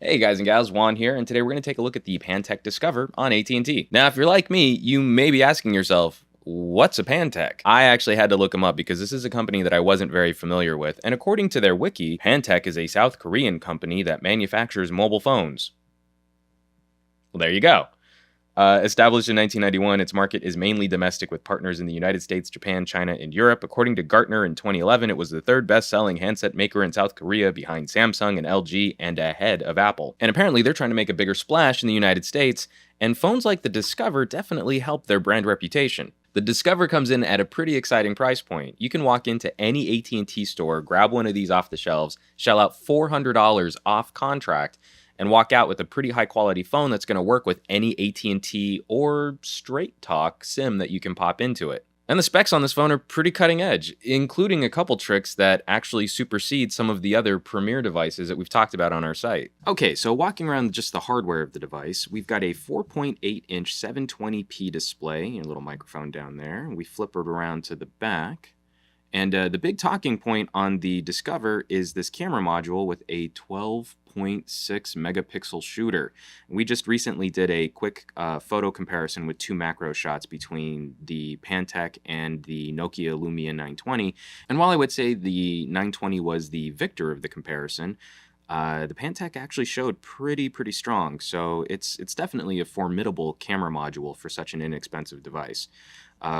Hey guys and gals, Juan here, and today we're going to take a look at the Pantech Discover on AT&T. Now, if you're like me, you may be asking yourself, what's a Pantech? I actually had to look them up because this is a company that I wasn't very familiar with, and according to their wiki, Pantech is a South Korean company that manufactures mobile phones. Well, there you go. Established in 1991, its market is mainly domestic with partners in the United States, Japan, China, and Europe. According to Gartner in 2011, it was the third best-selling handset maker in South Korea behind Samsung and LG and ahead of Apple. And apparently they're trying to make a bigger splash in the United States, and phones like the Discover definitely help their brand reputation. The Discover comes in at a pretty exciting price point. You can walk into any AT&T store, grab one of these off the shelves, shell out $400 off contract, and walk out with a pretty high quality phone that's going to work with any AT&T or Straight Talk SIM that you can pop into it. And the specs on this phone are pretty cutting edge, including a couple tricks that actually supersede some of the other premier devices that we've talked about on our site. Okay, so walking around just the hardware of the device, we've got a 4.8-inch 720p display, a little microphone down there. We flip it around to the back. And the big talking point on the Discover is this camera module with a 12.6 megapixel shooter. We just recently did a quick photo comparison with two macro shots between the Pantech and the Nokia Lumia 920. And while I would say the 920 was the victor of the comparison, the Pantech actually showed pretty strong. So it's definitely a formidable camera module for such an inexpensive device.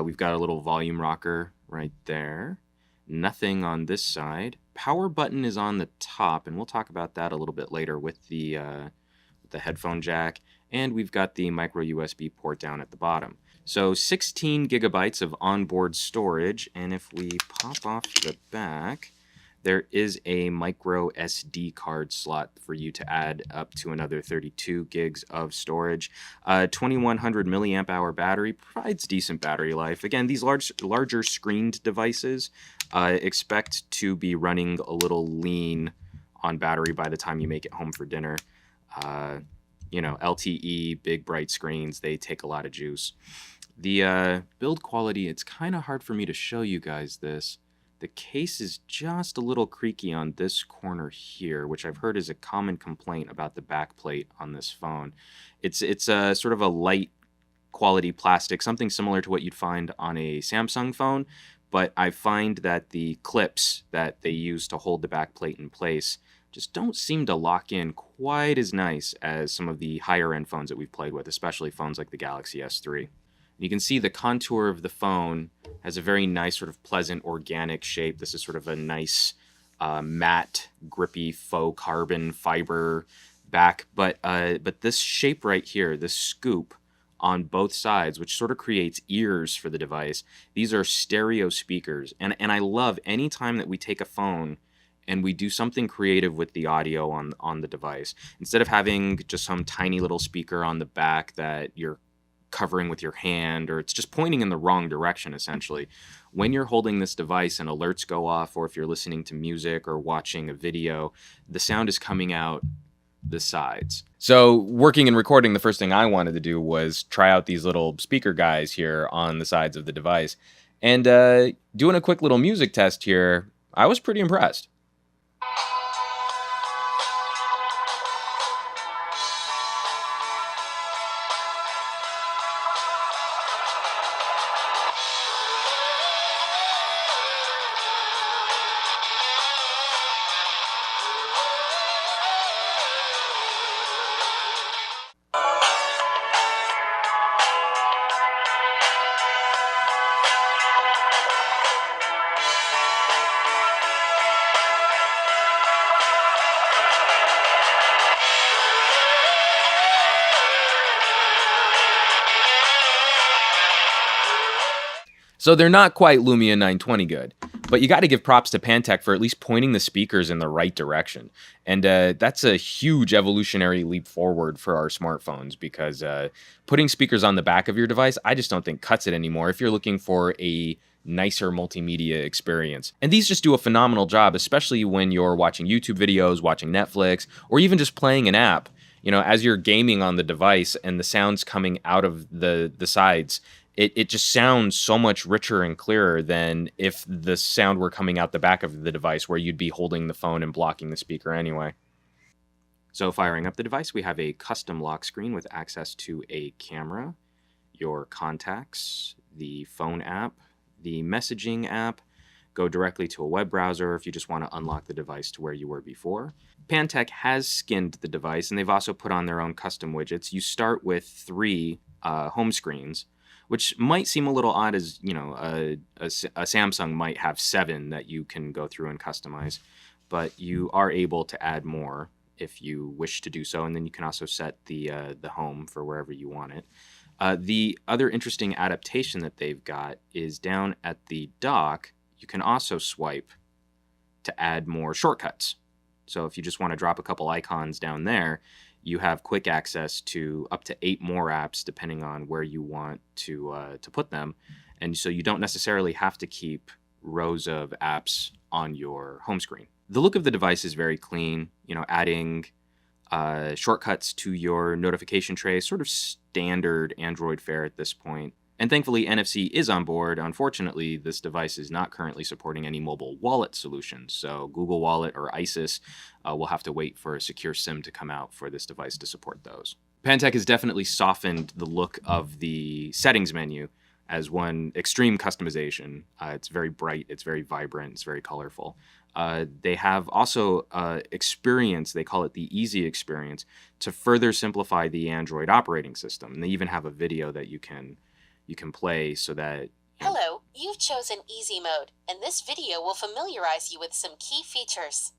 We've got a little volume rocker right there. Nothing on this side. Power button is on the top, and we'll talk about that a little bit later with the headphone jack. And we've got the micro USB port down at the bottom. So 16 gigabytes of onboard storage, and if we pop off the back, there is a micro SD card slot for you to add up to another 32 gigs of storage. 2100 milliamp hour battery provides decent battery life. Again, these larger screened devices expect to be running a little lean on battery by the time you make it home for dinner. LTE, big bright screens, they take a lot of juice. The build quality, it's kind of hard for me to show you guys this. The case is just a little creaky on this corner here, which I've heard is a common complaint about the back plate on this phone. It's a sort of a light quality plastic, something similar to what you'd find on a Samsung phone, but I find that the clips that they use to hold the back plate in place just don't seem to lock in quite as nice as some of the higher end phones that we've played with, especially phones like the Galaxy S3. You can see the contour of the phone has a very nice sort of pleasant organic shape. This is sort of a nice matte, grippy faux carbon fiber back. But this shape right here, this scoop on both sides, which sort of creates ears for the device, these are stereo speakers. And I love any time that we take a phone and we do something creative with the audio on the device. Instead of having just some tiny little speaker on the back that you're covering with your hand, or it's just pointing in the wrong direction, essentially. When you're holding this device and alerts go off, or if you're listening to music or watching a video, the sound is coming out the sides. So working and recording, the first thing I wanted to do was try out these little speaker guys here on the sides of the device. And doing a quick little music test here, I was pretty impressed. So they're not quite Lumia 920 good, but you got to give props to Pantech for at least pointing the speakers in the right direction. And that's a huge evolutionary leap forward for our smartphones, because putting speakers on the back of your device, I just don't think cuts it anymore if you're looking for a nicer multimedia experience. And these just do a phenomenal job, especially when you're watching YouTube videos, watching Netflix, or even just playing an app. You know, as you're gaming on the device and the sound's coming out of the sides, it just sounds so much richer and clearer than if the sound were coming out the back of the device where you'd be holding the phone and blocking the speaker anyway. So firing up the device, we have a custom lock screen with access to a camera, your contacts, the phone app, the messaging app, go directly to a web browser if you just want to unlock the device to where you were before. Pantech has skinned the device, and they've also put on their own custom widgets. You start with 3 home screens, which might seem a little odd, as a Samsung might have 7 that you can go through and customize, but you are able to add more if you wish to do so, and then you can also set the home for wherever you want it. The other interesting adaptation that they've got is down at the dock, you can also swipe to add more shortcuts. So if you just want to drop a couple icons down there, you have quick access to up to 8 more apps depending on where you want to put them. And so you don't necessarily have to keep rows of apps on your home screen. The look of the device is very clean. Adding shortcuts to your notification tray is sort of standard Android fare at this point. And thankfully, NFC is on board. Unfortunately, this device is not currently supporting any mobile wallet solutions. So Google Wallet or ISIS will have to wait for a secure SIM to come out for this device to support those. Pantech has definitely softened the look of the settings menu as one extreme customization. It's very bright, it's very vibrant, it's very colorful. They have also experience, they call it the easy experience, to further simplify the Android operating system. And they even have a video that you can play so that... Hello, you've chosen easy mode, and this video will familiarize you with some key features.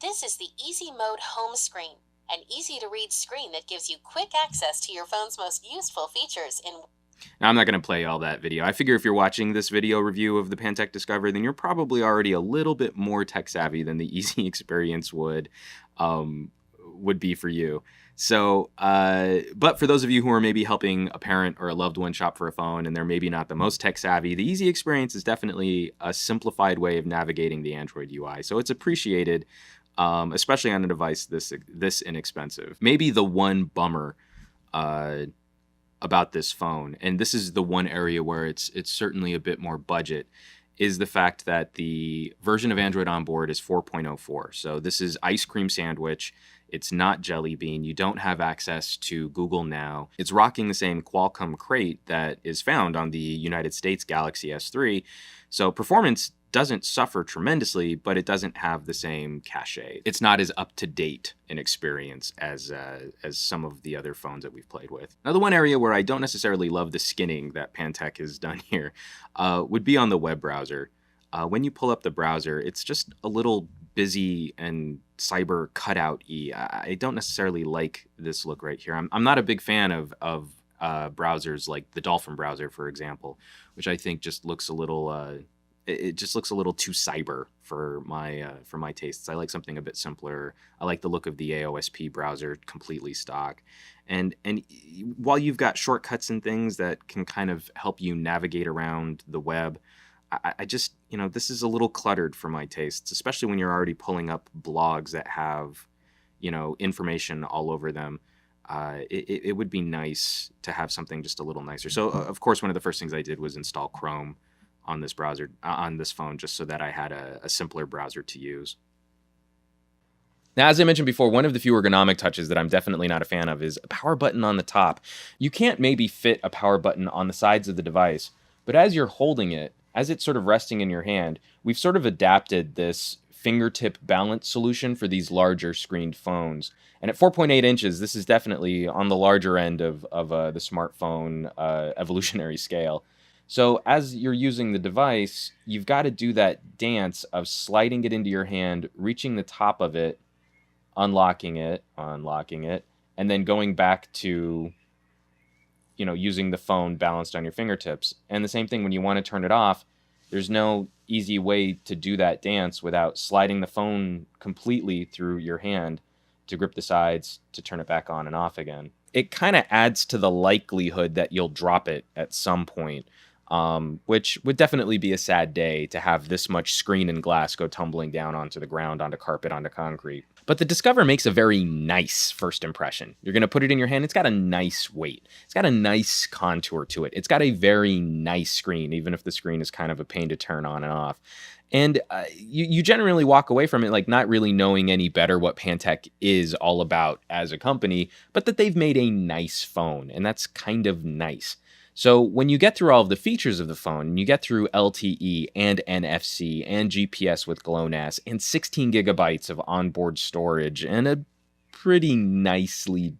This is the easy mode home screen, an easy to read screen that gives you quick access to your phone's most useful features in... Now, I'm not going to play all that video. I figure if you're watching this video review of the Pantech Discover, then you're probably already a little bit more tech savvy than the easy experience would be for you. So, but for those of you who are maybe helping a parent or a loved one shop for a phone and they're maybe not the most tech savvy, the easy experience is definitely a simplified way of navigating the Android UI. So it's appreciated, especially on a device this inexpensive. Maybe the one bummer about this phone, and this is the one area where it's certainly a bit more budget, is the fact that the version of Android on board is 4.04. So this is Ice Cream Sandwich. It's not Jelly Bean. You don't have access to Google Now. It's rocking the same Qualcomm crate that is found on the United States Galaxy S3. So performance doesn't suffer tremendously, but it doesn't have the same cachet. It's not as up-to-date an experience as some of the other phones that we've played with. Now, the one area where I don't necessarily love the skinning that Pantech has done here would be on the web browser. When you pull up the browser, it's just a little busy and cyber cutout-y. I don't necessarily like this look right here. I'm not a big fan of browsers like the Dolphin browser, for example, which I think just looks a little... it just looks a little too cyber for my tastes. I like something a bit simpler. I like the look of the AOSP browser, completely stock. And while you've got shortcuts and things that can kind of help you navigate around the web, I just, this is a little cluttered for my tastes, especially when you're already pulling up blogs that have, information all over them. It would be nice to have something just a little nicer. So, of course, one of the first things I did was install Chrome on this browser, on this phone, just so that I had a simpler browser to use. Now, as I mentioned before, one of the few ergonomic touches that I'm definitely not a fan of is a power button on the top. You can't maybe fit a power button on the sides of the device, but as you're holding it, as it's sort of resting in your hand, we've sort of adapted this fingertip balance solution for these larger screened phones. And at 4.8 inches, this is definitely on the larger end of the smartphone evolutionary scale. So as you're using the device, you've got to do that dance of sliding it into your hand, reaching the top of it, unlocking it, and then going back to, using the phone balanced on your fingertips. And the same thing when you want to turn it off, there's no easy way to do that dance without sliding the phone completely through your hand to grip the sides to turn it back on and off again. It kind of adds to the likelihood that you'll drop it at some point. Which would definitely be a sad day to have this much screen and glass go tumbling down onto the ground, onto carpet, onto concrete. But the Discover makes a very nice first impression. You're going to put it in your hand. It's got a nice weight. It's got a nice contour to it. It's got a very nice screen, even if the screen is kind of a pain to turn on and off. And you generally walk away from it like not really knowing any better what Pantech is all about as a company, but that they've made a nice phone, and that's kind of nice. So when you get through all of the features of the phone, and you get through LTE and NFC and GPS with GLONASS and 16 gigabytes of onboard storage and a pretty nicely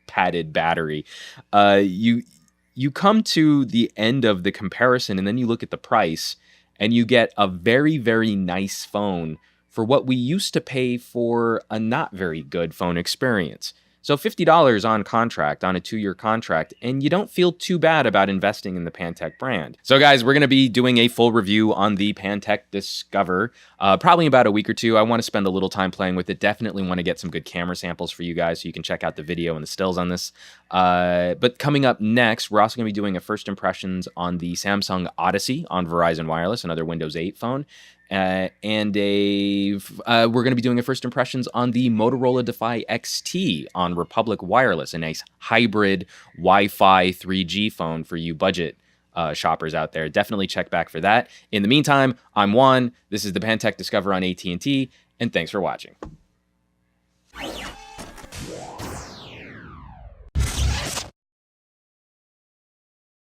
padded battery, you come to the end of the comparison, and then you look at the price, and you get a very, very nice phone for what we used to pay for a not very good phone experience. So $50 on contract, on a 2-year contract, and you don't feel too bad about investing in the Pantech brand. So guys, we're going to be doing a full review on the Pantech Discover, probably in about a week or two. I want to spend a little time playing with it. Definitely want to get some good camera samples for you guys so you can check out the video and the stills on this. But coming up next, we're also going to be doing a first impressions on the Samsung Odyssey on Verizon Wireless, another Windows 8 phone. We're going to be doing a first impressions on the Motorola Defy XT on Republic Wireless, a nice hybrid Wi-Fi 3G phone for you budget shoppers out there. Definitely check back for that. In the meantime, I'm Juan. This is the Pantech Discover on AT&T, and thanks for watching.